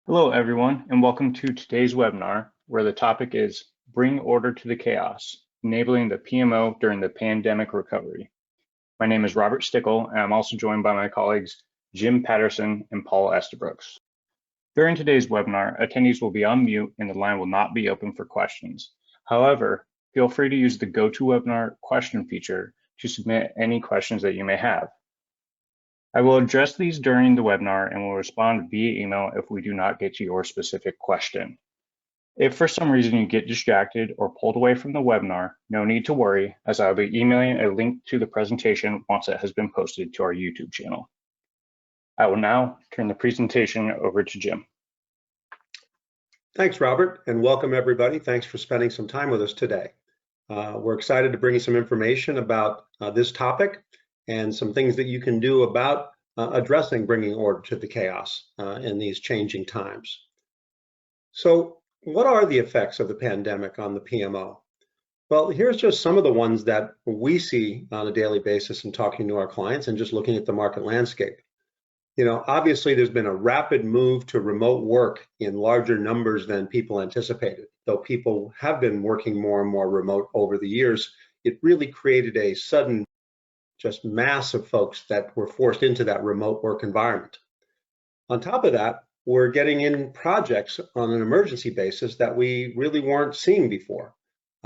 Hello, everyone, and welcome to today's webinar, where the topic is Bring Order to the Chaos, Enabling the PMO During the Pandemic Recovery. My name is Robert Stickle, and I'm also joined by my colleagues, Jim Patterson and Paul Estabrooks. During today's webinar, attendees will be on mute and the line will not be open for questions. However, feel free to use the GoToWebinar question feature to submit any questions that you may have. I will address these during the webinar and will respond via email if we do not get to your specific question. If for some reason you get distracted or pulled away from the webinar, no need to worry, as I'll be emailing a link to the presentation once it has been posted to our YouTube channel. I will now turn the presentation over to Jim. Thanks, Robert, and welcome everybody. Thanks for spending some time with us today. We're excited to bring you some information about this topic and some things that you can do about addressing bringing order to the chaos in these changing times. So what are the effects of the pandemic on the PMO? Well, here's just some of the ones that we see on a daily basis in talking to our clients and just looking at the market landscape. You know, obviously there's been a rapid move to remote work in larger numbers than people anticipated. Though people have been working more and more remote over the years, it really created a sudden just mass of folks that were forced into that remote work environment. On top of that, we're getting in projects on an emergency basis that we really weren't seeing before.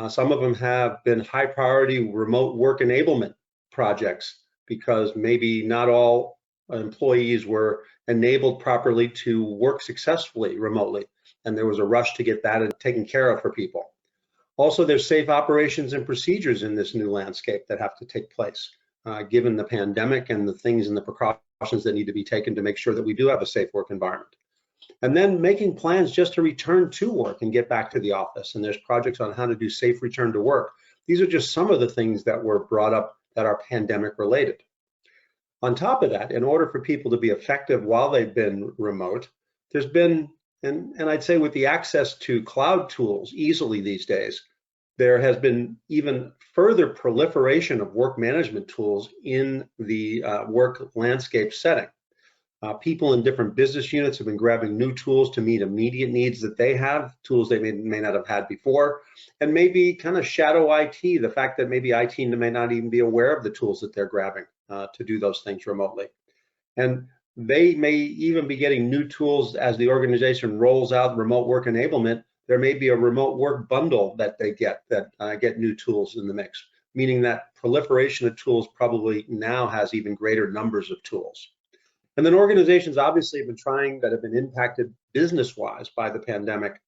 Some of them have been high priority remote work enablement projects because maybe not all employees were enabled properly to work successfully remotely, and there was a rush to get that taken care of for people. Also, there's safe operations and procedures in this new landscape that have to take place. Given the pandemic and the things and the precautions that need to be taken to make sure that we do have a safe work environment. And then making plans just to return to work and get back to the office. And there's projects on how to do safe return to work. These are just some of the things that were brought up that are pandemic related. On top of that, in order for people to be effective while they've been remote, there's been, and I'd say with the access to cloud tools easily these days, there has been even further proliferation of work management tools in the work landscape setting. People in different business units have been grabbing new tools to meet immediate needs that they have, tools they may not have had before, and maybe kind of shadow IT, the fact that maybe IT may not even be aware of the tools that they're grabbing to do those things remotely. And they may even be getting new tools as the organization rolls out remote work enablement. There may be a remote work bundle that they get that get new tools in the mix, meaning that proliferation of tools probably now has even greater numbers of tools. And then organizations obviously have been trying that have been impacted business-wise by the pandemic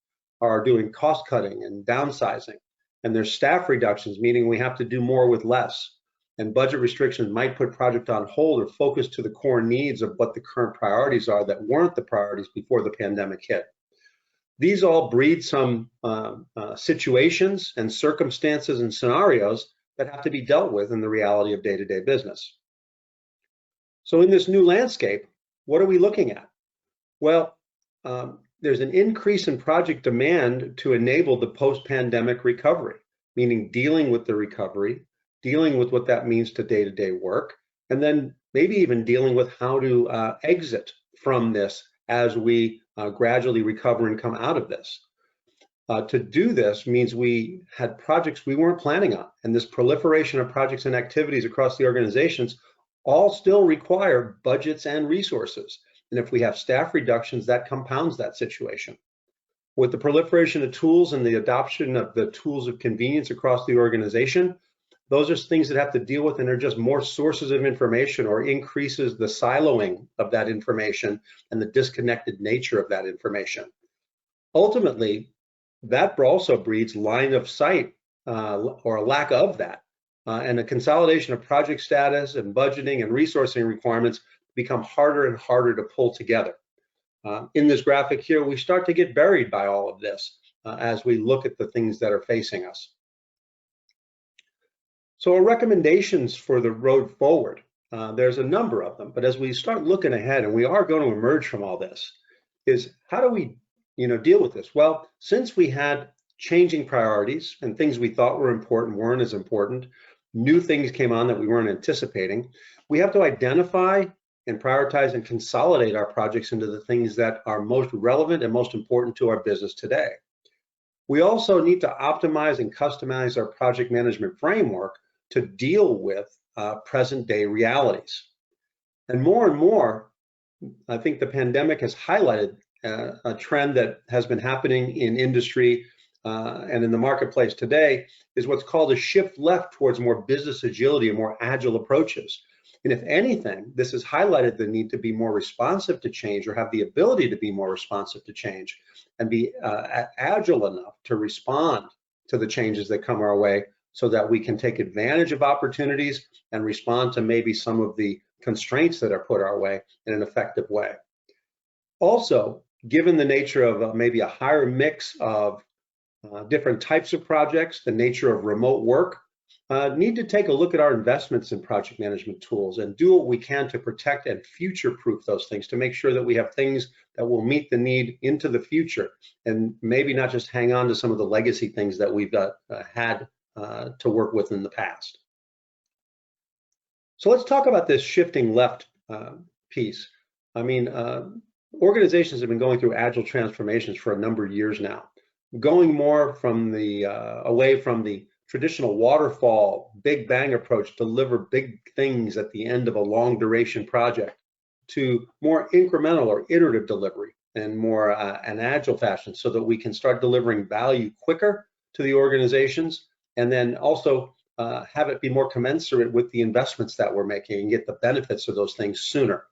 are doing cost cutting and downsizing, and there's staff reductions, meaning we have to do more with less. And budget restrictions might put project on hold or focus to the core needs of what the current priorities are that weren't the priorities before the pandemic hit. These all breed some situations and circumstances and scenarios that have to be dealt with in the reality of day-to-day business. So in this new landscape, what are we looking at? Well, there's an increase in project demand to enable the post-pandemic recovery, meaning dealing with the recovery, dealing with what that means to day-to-day work, and then maybe even dealing with how to exit from this as we gradually recover and come out of this. To do this means we had projects we weren't planning on, and this proliferation of projects and activities across the organizations all still require budgets and resources. And if we have staff reductions, that compounds that situation. With the proliferation of tools and the adoption of the tools of convenience across the organization, those are things that have to deal with and are just more sources of information or increases the siloing of that information and the disconnected nature of that information. Ultimately, that also breeds line of sight or a lack of that and a consolidation of project status and budgeting and resourcing requirements become harder and harder to pull together. In this graphic here, we start to get buried by all of this as we look at the things that are facing us. So our recommendations for the road forward, there's a number of them, but as we start looking ahead, and we are going to emerge from all this, is how do we deal with this? Well, since we had changing priorities and things we thought were important weren't as important, new things came on that we weren't anticipating, we have to identify and prioritize and consolidate our projects into the things that are most relevant and most important to our business today. We also need to optimize and customize our project management framework to deal with present day realities. And more, I think the pandemic has highlighted a trend that has been happening in industry and in the marketplace today is what's called a shift left towards more business agility and more agile approaches. And if anything, this has highlighted the need to be more responsive to change, or have the ability to be more responsive to change and be agile enough to respond to the changes that come our way, so that we can take advantage of opportunities and respond to maybe some of the constraints that are put our way in an effective way. Also, given the nature of maybe a higher mix of different types of projects, the nature of remote work, need to take a look at our investments in project management tools and do what we can to protect and future-proof those things, to make sure that we have things that will meet the need into the future, and maybe not just hang on to some of the legacy things that we've had to work with in the past. So let's talk about this shifting left piece. I mean, organizations have been going through agile transformations for a number of years now, going more from the away from the traditional waterfall, big bang approach, deliver big things at the end of a long duration project, to more incremental or iterative delivery and more an agile fashion, so that we can start delivering value quicker to the organizations, and then also have it be more commensurate with the investments that we're making and get the benefits of those things sooner.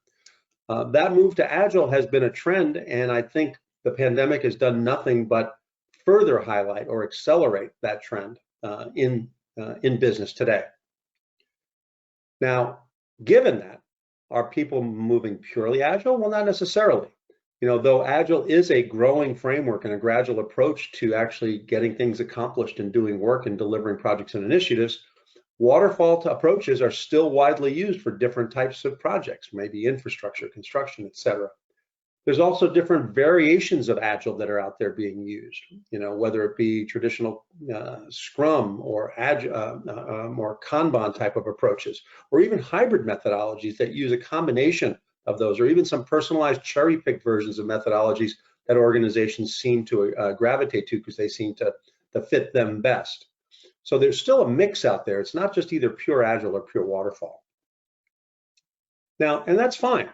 That move to agile has been a trend, and I think the pandemic has done nothing but further highlight or accelerate that trend in business today. Now, given that, are people moving purely agile? Well, not necessarily. You know, though agile is a growing framework and a gradual approach to actually getting things accomplished and doing work and delivering projects and initiatives, waterfall approaches are still widely used for different types of projects, maybe infrastructure, construction, etc. There's also different variations of agile that are out there being used, you know, whether it be traditional Scrum or more Kanban type of approaches, or even hybrid methodologies that use a combination of those, or even some personalized cherry-picked versions of methodologies that organizations seem to gravitate to because they seem to fit them best. So there's still a mix out there. It's not just either pure agile or pure waterfall. Now, and that's fine.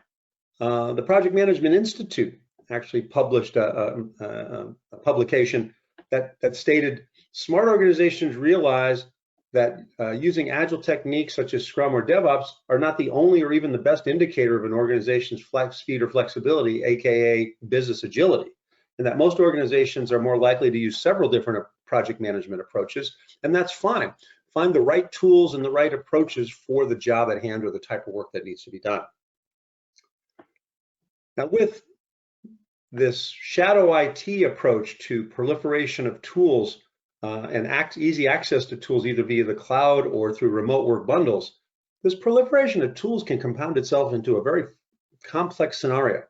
The Project Management Institute actually published a publication that stated speart organizations realize that using agile techniques such as Scrum or DevOps are not the only or even the best indicator of an organization's speed or flexibility, aka business agility, and that most organizations are more likely to use several different project management approaches, and that's fine. Find the right tools and the right approaches for the job at hand or the type of work that needs to be done. Now, with this shadow IT approach to proliferation of tools and easy access to tools either via the cloud or through remote work bundles, this proliferation of tools can compound itself into a very complex scenario.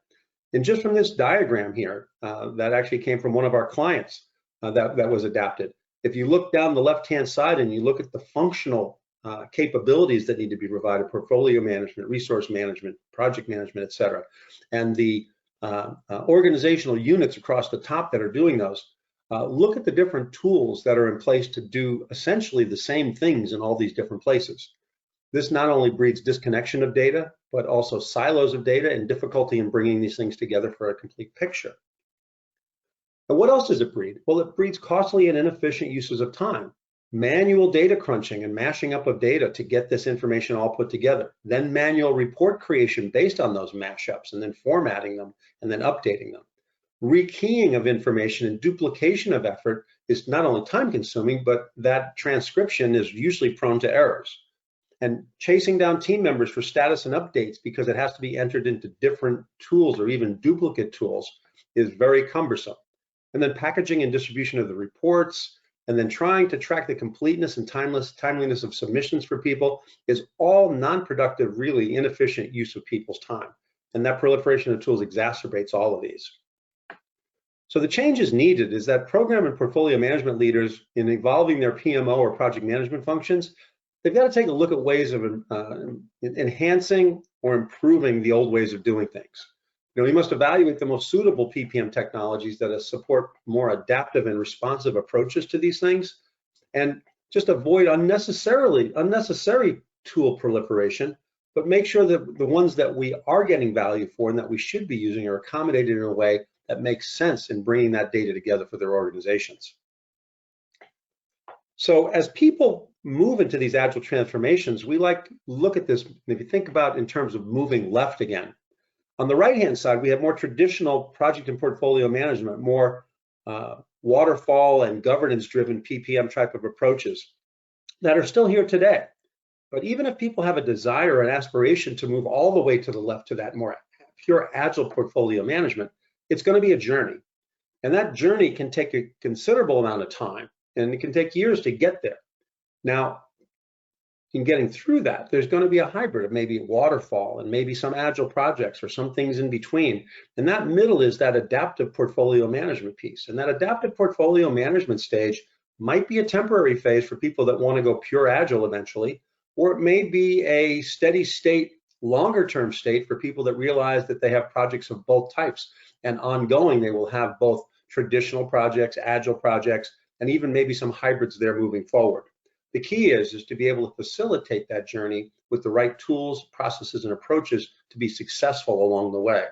And just from this diagram here, that actually came from one of our clients that was adapted. If you look down the left-hand side and you look at the functional capabilities that need to be provided, portfolio management, resource management, project management, et cetera, and the organizational units across the top that are doing those, look at the different tools that are in place to do essentially the same things in all these different places. This not only breeds disconnection of data, but also silos of data and difficulty in bringing these things together for a complete picture. And what else does it breed? Well, it breeds costly and inefficient uses of time. Manual data crunching and mashing up of data to get this information all put together. Then manual report creation based on those mashups, and then formatting them and then updating them. Rekeying of information and duplication of effort is not only time consuming, but that transcription is usually prone to errors. And chasing down team members for status and updates because it has to be entered into different tools or even duplicate tools is very cumbersome. And then packaging and distribution of the reports, and then trying to track the completeness and timeliness of submissions for people is all non-productive, really inefficient use of people's time. And that proliferation of tools exacerbates all of these. So the changes needed is that program and portfolio management leaders, in evolving their PMO or project management functions, they've got to take a look at ways of enhancing or improving the old ways of doing things. We must evaluate the most suitable PPM technologies that support more adaptive and responsive approaches to these things, and just avoid unnecessary tool proliferation, but make sure that the ones that we are getting value for and that we should be using are accommodated in a way that makes sense in bringing that data together for their organizations. So as people move into these agile transformations, we like to look at this, if you think about in terms of moving left again. On the right-hand side, we have more traditional project and portfolio management, more waterfall and governance-driven PPM type of approaches that are still here today. But even if people have a desire and aspiration to move all the way to the left to that more pure agile portfolio management, it's going to be a journey. And that journey can take a considerable amount of time, and it can take years to get there. Now, in getting through that, there's going to be a hybrid of maybe waterfall and maybe some agile projects or some things in between. And that middle is that adaptive portfolio management piece. And that adaptive portfolio management stage might be a temporary phase for people that want to go pure agile eventually, or it may be a steady state, longer term state for people that realize that they have projects of both types, and ongoing they will have both traditional projects, agile projects, and even maybe some hybrids there moving forward. The key is to be able to facilitate that journey with the right tools, processes, and approaches to be successful along the way.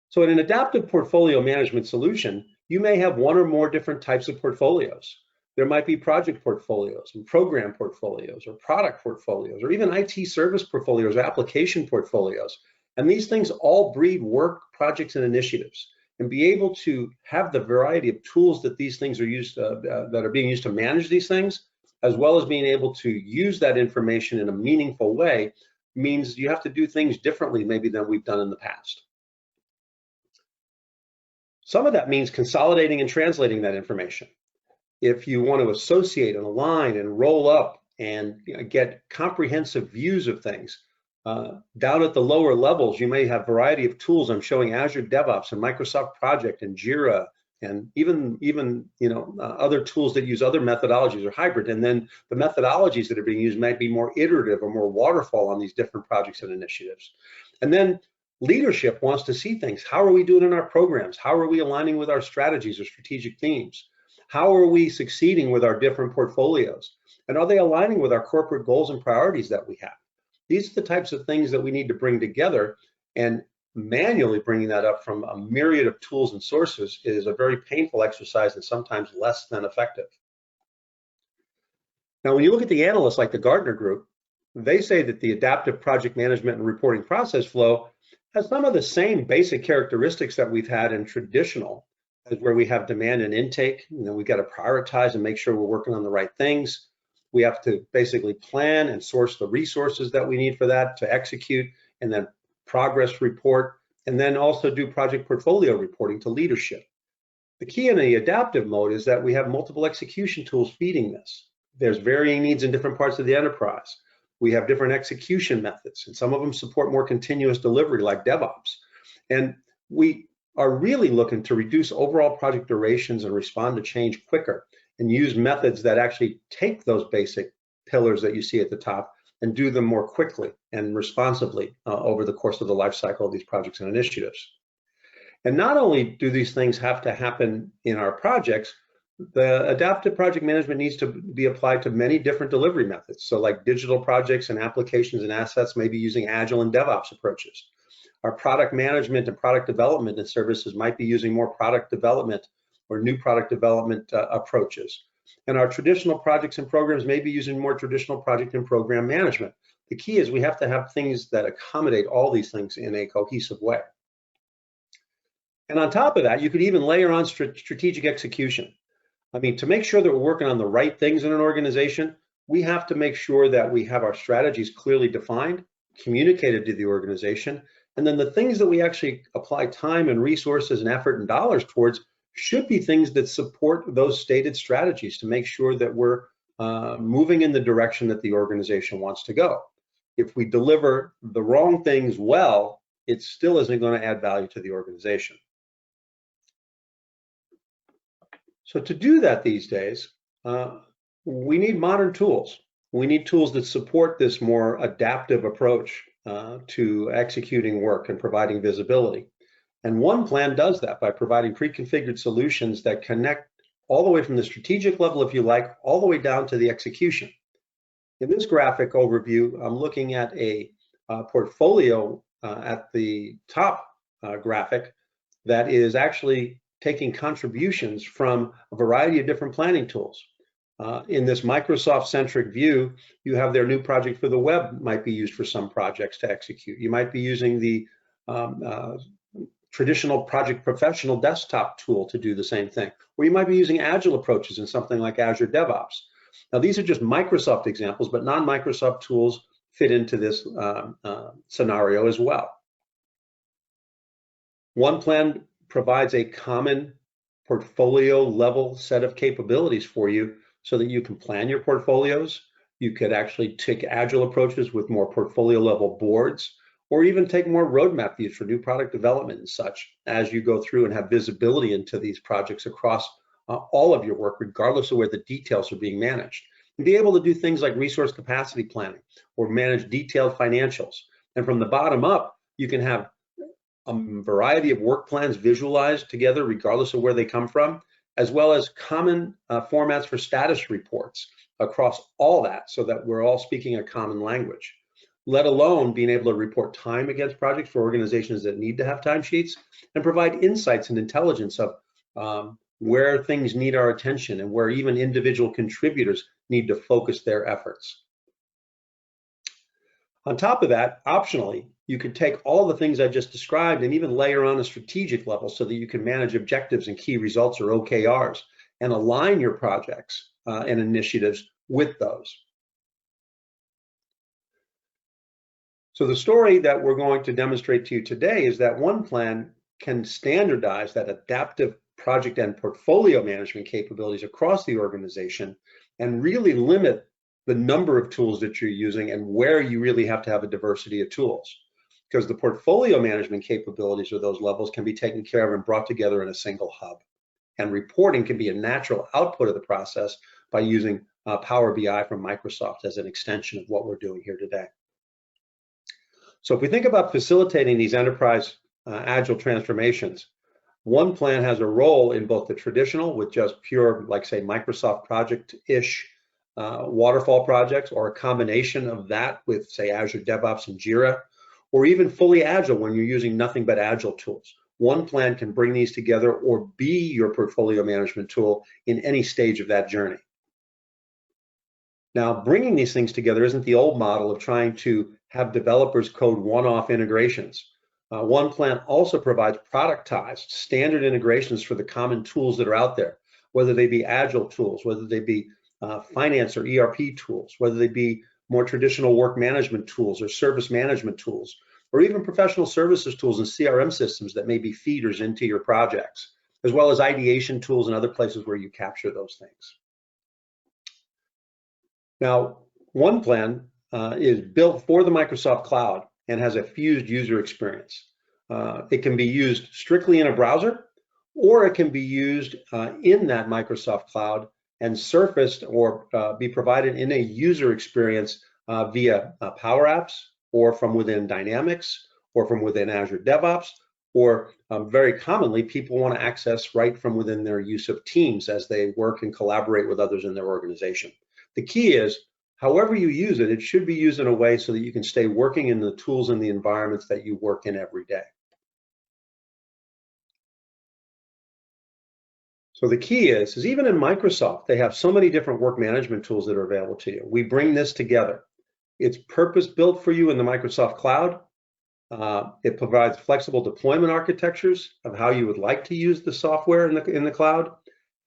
So in an adaptive portfolio management solution, you may have one or more different types of portfolios. There might be project portfolios and program portfolios or product portfolios or even IT service portfolios or application portfolios. And these things all breed work, projects, and initiatives. And be able to have the variety of tools that these things are used that are being used to manage these things, as well as being able to use that information in a meaningful way, means you have to do things differently maybe than we've done in the past. Some of that means consolidating and translating that information. If you want to associate and align and roll up and get comprehensive views of things, down at the lower levels, you may have a variety of tools. I'm showing Azure DevOps and Microsoft Project and Jira, and even other tools that use other methodologies or hybrid. And then the methodologies that are being used might be more iterative or more waterfall on these different projects and initiatives. And then leadership wants to see things. How are we doing in our programs? How are we aligning with our strategies or strategic themes? How are we succeeding with our different portfolios? And are they aligning with our corporate goals and priorities that we have? These are the types of things that we need to bring together, and manually bringing that up from a myriad of tools and sources is a very painful exercise and sometimes less than effective. Now, when you look at the analysts like the Gartner Group, they say that the adaptive project management and reporting process flow has some of the same basic characteristics that we've had in traditional, as where we have demand and intake. We've got to prioritize and make sure we're working on the right things. We have to basically plan and source the resources that we need for that to execute, and then progress report, and then also do project portfolio reporting to leadership. The key in the adaptive mode is that we have multiple execution tools feeding this. There's varying needs in different parts of the enterprise. We have different execution methods, and some of them support more continuous delivery like DevOps. And we are really looking to reduce overall project durations and respond to change quicker, and use methods that actually take those basic pillars that you see at the top and do them more quickly and responsively over the course of the life cycle of these projects and initiatives. And not only do these things have to happen in our projects, the adaptive project management needs to be applied to many different delivery methods. So like digital projects and applications and assets may be using Agile and DevOps approaches. Our product management and product development and services might be using more product development or new product development approaches. And our traditional projects and programs may be using more traditional project and program management. The key is we have to have things that accommodate all these things in a cohesive way. And on top of that, you could even layer on strategic execution. I mean, to make sure that we're working on the right things in an organization, we have to make sure that we have our strategies clearly defined, communicated to the organization, and then the things that we actually apply time and resources and effort and dollars towards should be things that support those stated strategies to make sure that we're moving in the direction that the organization wants to go. If we deliver the wrong things well, it still isn't going to add value to the organization. So to do that these days, we need modern tools. We need tools that support this more adaptive approach to executing work and providing visibility. And one plan does that by providing pre-configured solutions that connect all the way from the strategic level, if you like, all the way down to the execution. In this graphic overview, I'm looking at a portfolio at the top graphic that is actually taking contributions from a variety of different planning tools. In this Microsoft-centric view, you have their new project for the web might be used for some projects to execute. You might be using the traditional project professional desktop tool to do the same thing. Or you might be using agile approaches in something like Azure DevOps. Now, these are just Microsoft examples, but non-Microsoft tools fit into this scenario as well. One plan provides a common portfolio level set of capabilities for you so that you can plan your portfolios. You could actually take agile approaches with more portfolio level boards, or even take more roadmap views for new product development and such as you go through and have visibility into these projects across all of your work, regardless of where the details are being managed. And be able to do things like resource capacity planning or manage detailed financials. And from the bottom up, you can have a variety of work plans visualized together, regardless of where they come from, as well as common formats for status reports across all that, so that we're all speaking a common language, let alone being able to report time against projects for organizations that need to have timesheets, and provide insights and intelligence of where things need our attention and where even individual contributors need to focus their efforts. On top of that, optionally, you could take all the things I just described and even layer on a strategic level so that you can manage objectives and key results, or OKRs, and align your projects and initiatives with those. So the story that we're going to demonstrate to you today is that one plan can standardize that adaptive project and portfolio management capabilities across the organization and really limit the number of tools that you're using and where you really have to have a diversity of tools. Because the portfolio management capabilities of those levels can be taken care of and brought together in a single hub. And reporting can be a natural output of the process by using Power BI from Microsoft as an extension of what we're doing here today. So if we think about facilitating these enterprise agile transformations, one plan has a role in both the traditional, with just pure, like say, Microsoft project-ish waterfall projects, or a combination of that with, say, Azure DevOps and Jira, or even fully agile when you're using nothing but agile tools. One plan can bring these together or be your portfolio management tool in any stage of that journey. Now, bringing these things together isn't the old model of trying to have developers code one-off integrations. One plan also provides productized standard integrations for the common tools that are out there, whether they be agile tools, whether they be finance or ERP tools, whether they be more traditional work management tools or service management tools, or even professional services tools and CRM systems that may be feeders into your projects, as well as ideation tools and other places where you capture those things. Now, one plan is built for the Microsoft Cloud and has a fused user experience. It can be used strictly in a browser, or it can be used in that Microsoft Cloud and surfaced or be provided in a user experience via Power Apps, or from within Dynamics, or from within Azure DevOps, or very commonly, people want to access right from within their use of Teams as they work and collaborate with others in their organization. The key is, however you use it, it should be used in a way so that you can stay working in the tools and the environments that you work in every day. So the key is even in Microsoft, they have so many different work management tools that are available to you. We bring this together. It's purpose-built for you in the Microsoft Cloud. It provides flexible deployment architectures of how you would like to use the software in the cloud.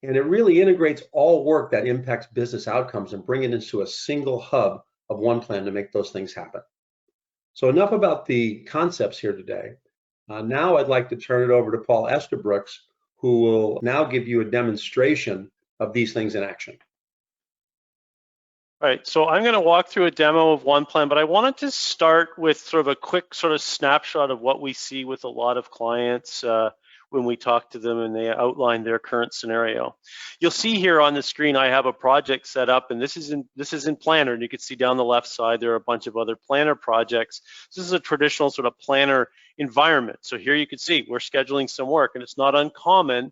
And it really integrates all work that impacts business outcomes and bring it into a single hub of one plan to make those things happen. So enough about the concepts here today. Now I'd like to turn it over to Paul Estabrooks, who will now give you a demonstration of these things in action. All right, so I'm going to walk through a demo of one plan, but I wanted to start with sort of a quick sort of snapshot of what we see with a lot of clients when we talk to them and they outline their current scenario. You'll see here on the screen I have a project set up, and this is in Planner, and you can see down the left side there are a bunch of other Planner projects. This is a traditional sort of Planner environment. So here you can see we're scheduling some work, and it's not uncommon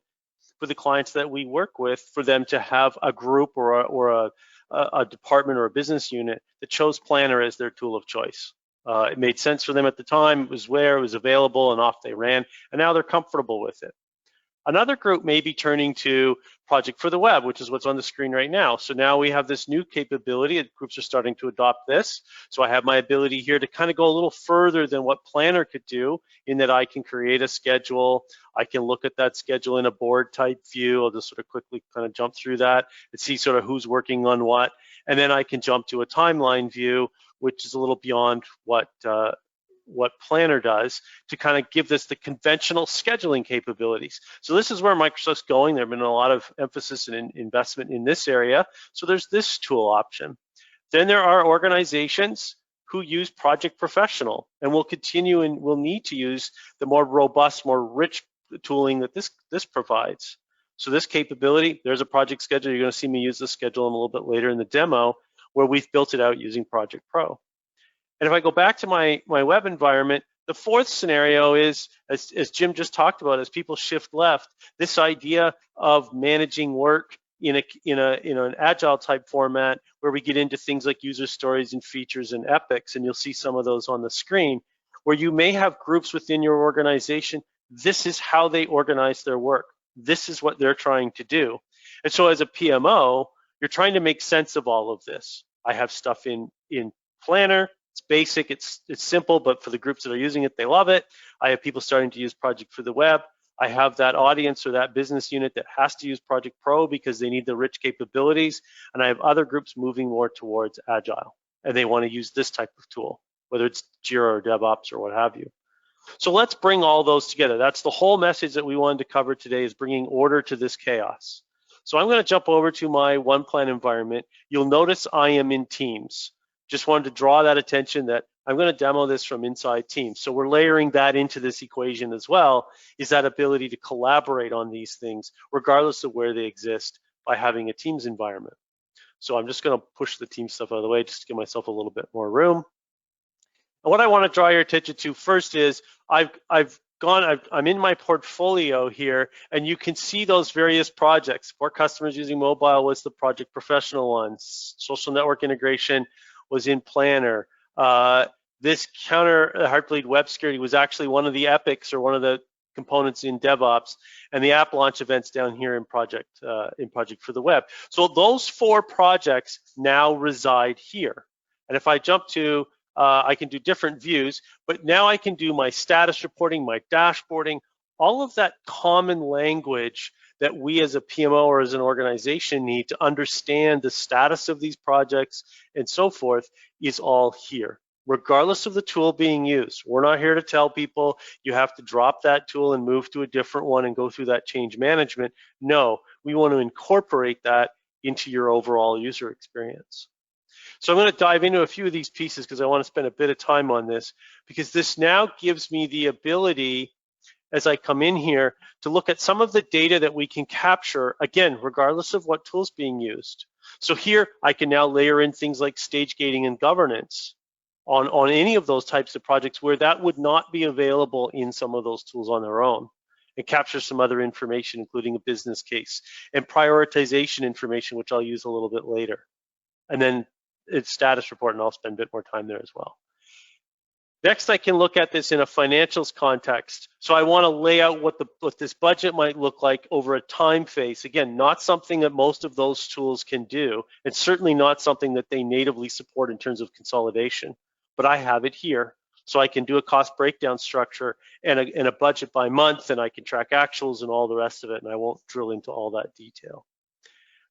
for the clients that we work with for them to have a group or a department or a business unit that chose Planner as their tool of choice. It made sense for them at the time, it was where it was available, and off they ran, and now they're comfortable with it. Another group may be turning to Project for the Web, which is what's on the screen right now. So now we have this new capability, and groups are starting to adopt this. So I have my ability here to kind of go a little further than what Planner could do, in that I can create a schedule. I can look at that schedule in a board type view. I'll just sort of quickly kind of jump through that and see sort of who's working on what. And then I can jump to a timeline view, which is a little beyond what Planner does, to kind of give this the conventional scheduling capabilities. So this is where Microsoft's going. There's been a lot of emphasis and investment in this area. So there's this tool option. Then there are organizations who use Project Professional, and will continue and will need to use the more robust, more rich tooling that this provides. So this capability, there's a project schedule. You're going to see me use this schedule a little bit later in the demo, where we've built it out using Project Pro. And if I go back to my web environment, the fourth scenario is, as Jim just talked about, as people shift left, this idea of managing work in an agile type format, where we get into things like user stories and features and epics, and you'll see some of those on the screen, where you may have groups within your organization. This is how they organize their work. This is what they're trying to do. And so as a PMO, you're trying to make sense of all of this. I have stuff in Planner. It's basic, it's simple, but for the groups that are using it, they love it. I have people starting to use Project for the Web. I have that audience or that business unit that has to use Project Pro because they need the rich capabilities. And I have other groups moving more towards Agile, and they want to use this type of tool, whether it's Jira or DevOps or what have you. So let's bring all those together. That's the whole message that we wanted to cover today, is bringing order to this chaos. So I'm going to jump over to my one plan environment. You'll notice I am in Teams. Just wanted to draw that attention that I'm going to demo this from inside Teams. So we're layering that into this equation as well, is that ability to collaborate on these things, regardless of where they exist, by having a Teams environment. So I'm just going to push the Teams stuff out of the way, just to give myself a little bit more room. And what I want to draw your attention to first is I'm in my portfolio here, and you can see those various projects. For customers using mobile was the Project Professional ones. Social network integration was in Planner. This counter Heartbleed web security was actually one of the epics, or one of the components in DevOps, and the app launch events down here in Project for the Web. So those four projects now reside here. And if I jump to, I can do different views, but now I can do my status reporting, my dashboarding, all of that common language that we as a PMO or as an organization need to understand the status of these projects and so forth is all here, regardless of the tool being used. We're not here to tell people you have to drop that tool and move to a different one and go through that change management. No, we want to incorporate that into your overall user experience. So I'm going to dive into a few of these pieces because I want to spend a bit of time on this, because this now gives me the ability, as I come in here, to look at some of the data that we can capture, again, regardless of what tool's being used. So here I can now layer in things like stage gating and governance on any of those types of projects where that would not be available in some of those tools on their own, and capture some other information, including a business case and prioritization information, which I'll use a little bit later. And then it's status report, and I'll spend a bit more time there as well. Next, I can look at this in a financials context. So I want to lay out what this budget might look like over a time phase. Again, not something that most of those tools can do. It's certainly not something that they natively support in terms of consolidation, but I have it here. So I can do a cost breakdown structure and a budget by month, and I can track actuals and all the rest of it, and I won't drill into all that detail.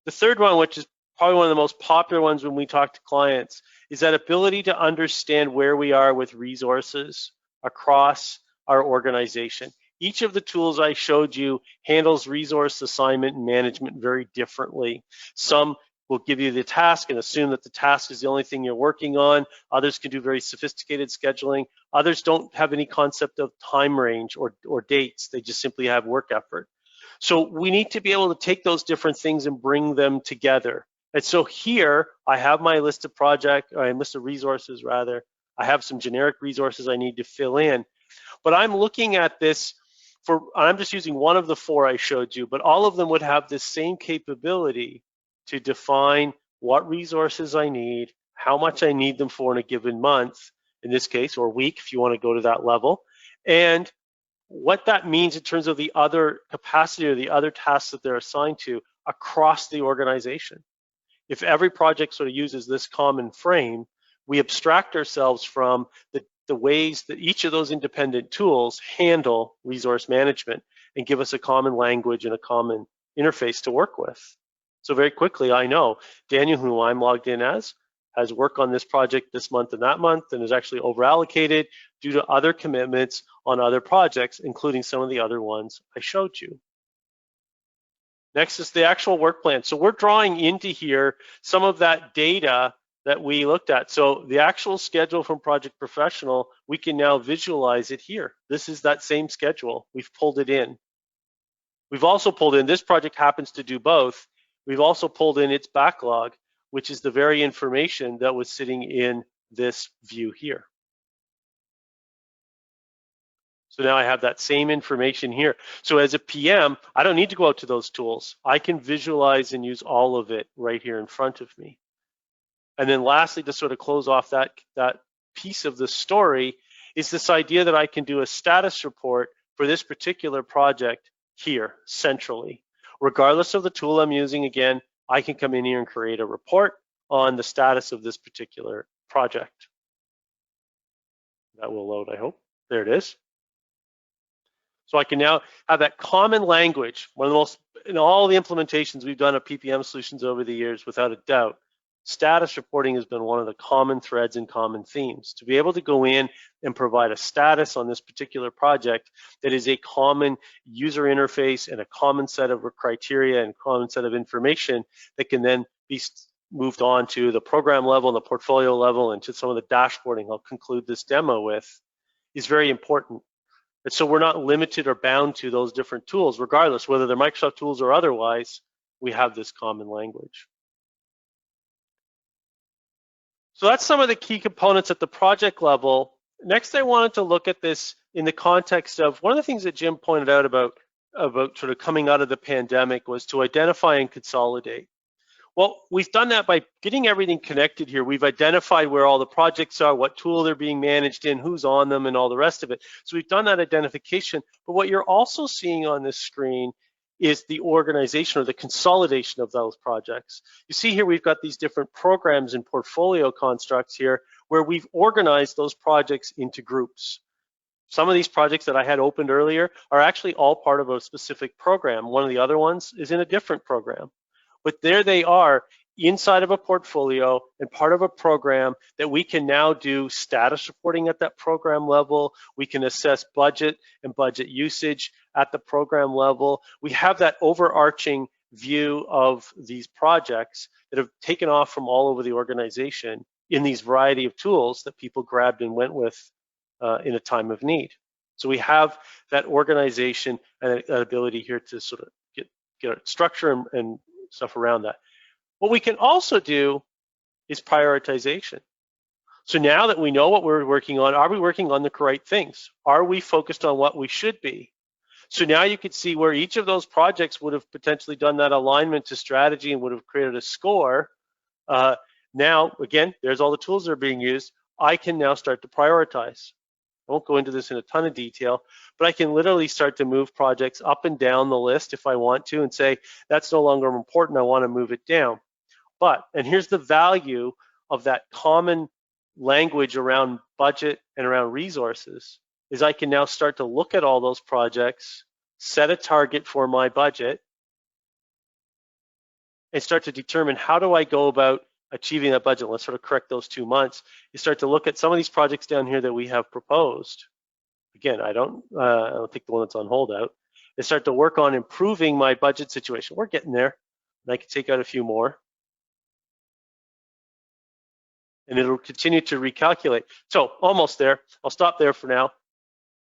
The third one, which is probably one of the most popular ones when we talk to clients, is that ability to understand where we are with resources across our organization. Each of the tools I showed you handles resource assignment and management very differently. Some will give you the task and assume that the task is the only thing you're working on. Others can do very sophisticated scheduling. Others don't have any concept of time range or dates. They just simply have work effort. So we need to be able to take those different things and bring them together. And so here I have my list of list of resources rather. I have some generic resources I need to fill in, but I'm looking at this I'm just using one of the 4 I showed you, but all of them would have this same capability to define what resources I need, how much I need them for in a given month, in this case, or week, if you want to go to that level, and what that means in terms of the other capacity or the other tasks that they're assigned to across the organization. If every project sort of uses this common frame, we abstract ourselves from the ways that each of those independent tools handle resource management and give us a common language and a common interface to work with. So very quickly, I know Daniel, who I'm logged in as, has work on this project this month and that month and is actually over-allocated due to other commitments on other projects, including some of the other ones I showed you. Next is the actual work plan. So we're drawing into here some of that data that we looked at. So the actual schedule from Project Professional, we can now visualize it here. This is that same schedule. We've pulled it in. We've also pulled in, this project happens to do both. We've also pulled in its backlog, which is the very information that was sitting in this view here. So now I have that same information here. So as a PM, I don't need to go out to those tools. I can visualize and use all of it right here in front of me. And then lastly, to sort of close off that piece of the story, is this idea that I can do a status report for this particular project here centrally. Regardless of the tool I'm using, again, I can come in here and create a report on the status of this particular project. That will load, I hope. There it is. So I can now have that common language, one of the most, in all the implementations we've done of PPM solutions over the years, without a doubt, status reporting has been one of the common threads and common themes. To be able to go in and provide a status on this particular project that is a common user interface and a common set of criteria and common set of information that can then be moved on to the program level and the portfolio level and to some of the dashboarding I'll conclude this demo with, is very important. And so we're not limited or bound to those different tools, regardless, whether they're Microsoft tools or otherwise, we have this common language. So that's some of the key components at the project level. Next, I wanted to look at this in the context of one of the things that Jim pointed out about sort of coming out of the pandemic was to identify and consolidate. Well, we've done that by getting everything connected here. We've identified where all the projects are, what tool they're being managed in, who's on them, and all the rest of it. So we've done that identification. But what you're also seeing on this screen is the organization or the consolidation of those projects. You see here we've got these different programs and portfolio constructs here where we've organized those projects into groups. Some of these projects that I had opened earlier are actually all part of a specific program. One of the other ones is in a different program. But there they are inside of a portfolio and part of a program that we can now do status reporting at that program level. We can assess budget and budget usage at the program level. We have that overarching view of these projects that have taken off from all over the organization in these variety of tools that people grabbed and went with in a time of need. So we have that organization and that ability here to sort of get structure and stuff around that. What we can also do is prioritization. So now that we know what we're working on, are we working on the right things? Are we focused on what we should be? So now you can see where each of those projects would have potentially done that alignment to strategy and would have created a score. Now, again, there's all the tools that are being used. I can now start to prioritize. I won't go into this in a ton of detail, but I can literally start to move projects up and down the list if I want to and say, that's no longer important, I want to move it down. But, and here's the value of that common language around budget and around resources, is I can now start to look at all those projects, set a target for my budget, and start to determine how do I go about achieving that budget. Let's sort of correct those 2 months. You start to look at some of these projects down here that we have proposed. Again, I don't think the one that's on holdout. I start to work on improving my budget situation. We're getting there. And I can take out a few more. and it'll continue to recalculate. So almost there. I'll stop there for now.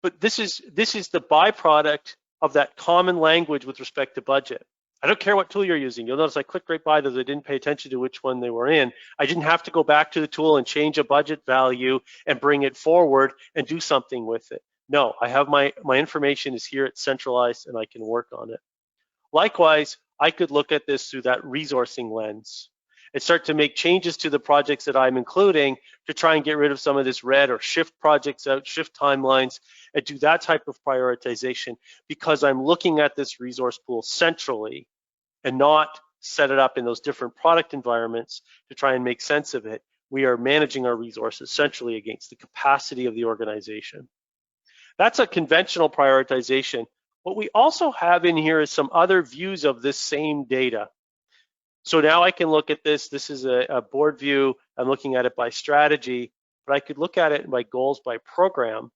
But this is the byproduct of that common language with respect to budget. I don't care what tool you're using. You'll notice I clicked right by those. I didn't pay attention to which one they were in. I didn't have to go back to the tool and change a budget value and bring it forward and do something with it. No, I have my information is here, it's centralized, and I can work on it. Likewise, I could look at this through that resourcing lens and start to make changes to the projects that I'm including to try and get rid of some of this red or shift projects out, shift timelines, and do that type of prioritization because I'm looking at this resource pool centrally and not set it up in those different product environments to try and make sense of it. We are managing our resources centrally against the capacity of the organization. That's a conventional prioritization. What we also have in here is some other views of this same data. So now I can look at this. This is a board view. I'm looking at it by strategy, but I could look at it by goals by program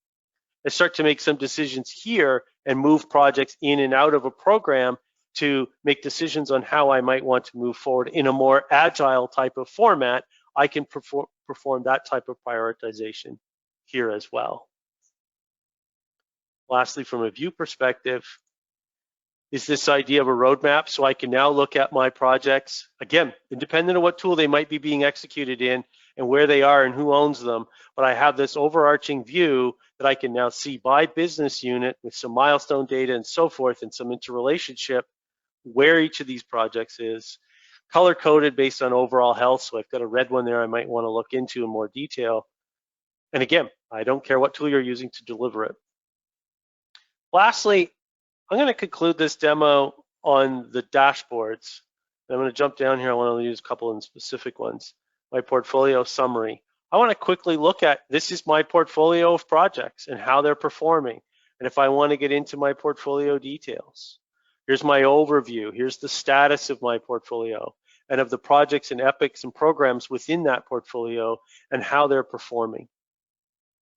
and start to make some decisions here and move projects in and out of a program to make decisions on how I might want to move forward in a more agile type of format. I can perform that type of prioritization here as well. Lastly, from a view perspective, is this idea of a roadmap. So I can now look at my projects, again, independent of what tool they might be being executed in and where they are and who owns them. But I have this overarching view that I can now see by business unit with some milestone data and so forth and some interrelationship where each of these projects is, color-coded based on overall health. So I've got a red one there I might want to look into in more detail. And again, I don't care what tool you're using to deliver it. Lastly, I'm going to conclude this demo on the dashboards. I'm going to jump down here. I want to use a couple of specific ones. My portfolio summary. I want to quickly look at, this is my portfolio of projects and how they're performing. And if I want to get into my portfolio details, here's my overview. Here's the status of my portfolio and of the projects and epics and programs within that portfolio and how they're performing.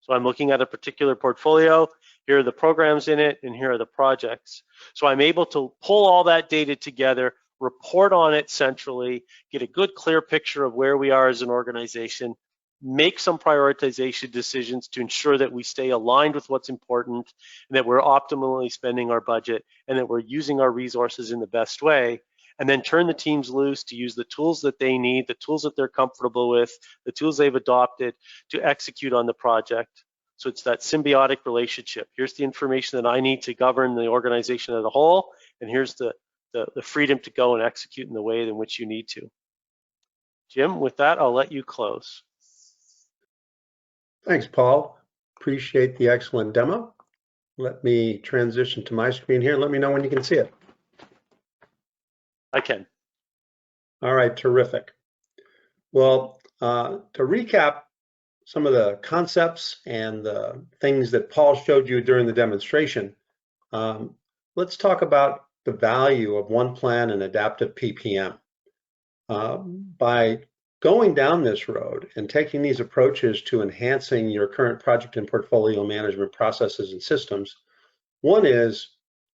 So I'm looking at a particular portfolio. Here are the programs in it, and here are the projects. So I'm able to pull all that data together, report on it centrally, get a good, clear picture of where we are as an organization, make some prioritization decisions to ensure that we stay aligned with what's important, and that we're optimally spending our budget, and that we're using our resources in the best way, and then turn the teams loose to use the tools that they need, the tools that they're comfortable with, the tools they've adopted to execute on the project. So it's that symbiotic relationship. Here's the information that I need to govern the organization as a whole, and here's the freedom to go and execute in the way in which you need to. Jim, with that, I'll let you close. Thanks, Paul. Appreciate the excellent demo. Let me transition to my screen here. Let me know when you can see it. I can. All right, terrific. Well, to recap some of the concepts and the things that Paul showed you during the demonstration, let's talk about the value of one plan and adaptive PPM. By going down this road and taking these approaches to enhancing your current project and portfolio management processes and systems, one is,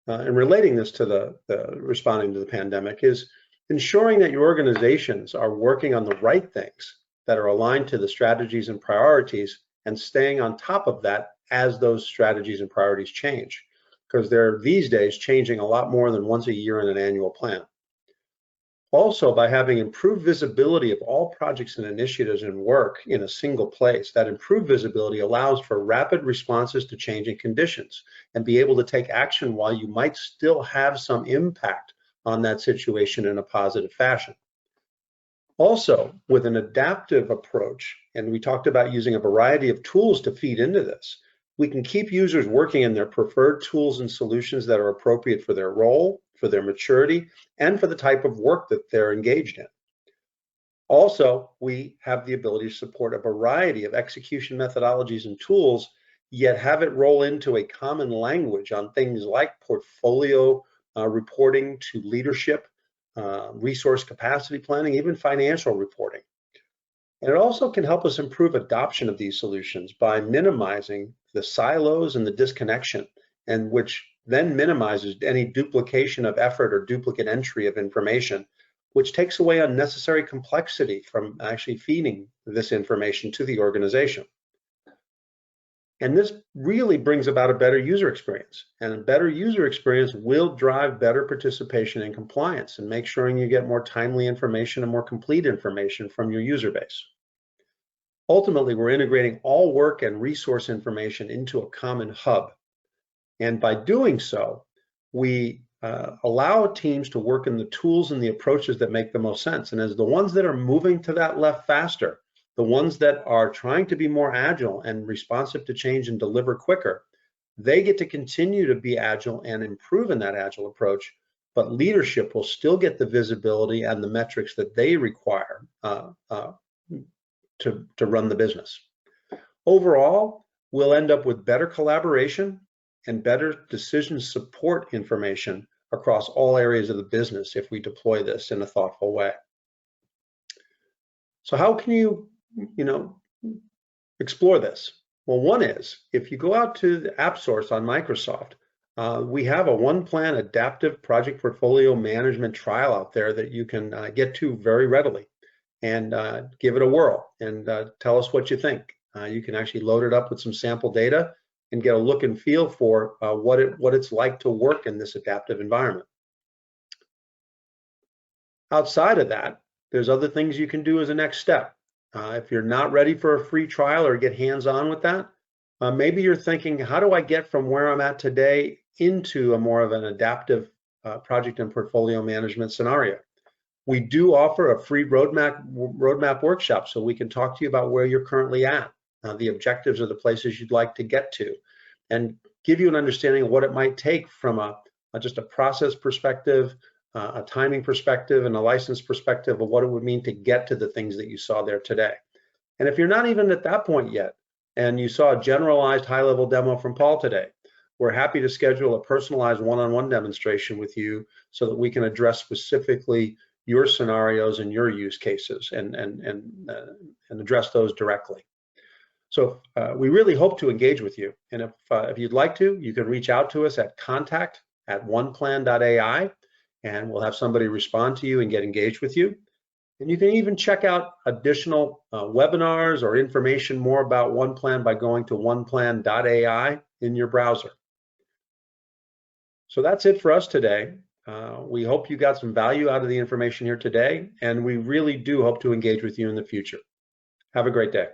and relating this to the responding to the pandemic, is ensuring that your organizations are working on the right things that are aligned to the strategies and priorities and staying on top of that as those strategies and priorities change, because they're these days changing a lot more than once a year in an annual plan. Also, by having improved visibility of all projects and initiatives and work in a single place, that improved visibility allows for rapid responses to changing conditions and be able to take action while you might still have some impact on that situation in a positive fashion. Also, with an adaptive approach, and we talked about using a variety of tools to feed into this, we can keep users working in their preferred tools and solutions that are appropriate for their role, for their maturity, and for the type of work that they're engaged in. Also, we have the ability to support a variety of execution methodologies and tools, yet have it roll into a common language on things like portfolio reporting to leadership, resource capacity planning, even financial reporting. And it also can help us improve adoption of these solutions by minimizing the silos and the disconnection, and which then minimizes any duplication of effort or duplicate entry of information, which takes away unnecessary complexity from actually feeding this information to the organization. And this really brings about a better user experience. And a better user experience will drive better participation in compliance and make sure you get more timely information and more complete information from your user base. Ultimately, we're integrating all work and resource information into a common hub. And by doing so, we allow teams to work in the tools and the approaches that make the most sense. And as the ones that are moving to that left faster, the ones that are trying to be more agile and responsive to change and deliver quicker, they get to continue to be agile and improve in that agile approach, but leadership will still get the visibility and the metrics that they require to run the business. Overall, we'll end up with better collaboration and better decision support information across all areas of the business if we deploy this in a thoughtful way. So how can you explore this? Well, one is, if you go out to the App Source on Microsoft, we have a one-plan adaptive project portfolio management trial out there that you can get to very readily and give it a whirl and tell us what you think. You can actually load it up with some sample data and get a look and feel for what it's like to work in this adaptive environment. Outside of that, there's other things you can do as a next step. If you're not ready for a free trial or get hands-on with that, maybe you're thinking, how do I get from where I'm at today into a more of an adaptive project and portfolio management scenario? We do offer a free roadmap workshop, so we can talk to you about where you're currently at, the objectives of the places you'd like to get to, and give you an understanding of what it might take from just a process perspective, a timing perspective, and a license perspective of what it would mean to get to the things that you saw there today. And if you're not even at that point yet, and you saw a generalized high-level demo from Paul today, we're happy to schedule a personalized one-on-one demonstration with you so that we can address specifically your scenarios and your use cases and address those directly. So we really hope to engage with you. And if you'd like to, you can reach out to us at contact@oneplan.ai, and we'll have somebody respond to you and get engaged with you. And you can even check out additional webinars or information more about OnePlan by going to oneplan.ai in your browser. So that's it for us today. We hope you got some value out of the information here today, and we really do hope to engage with you in the future. Have a great day.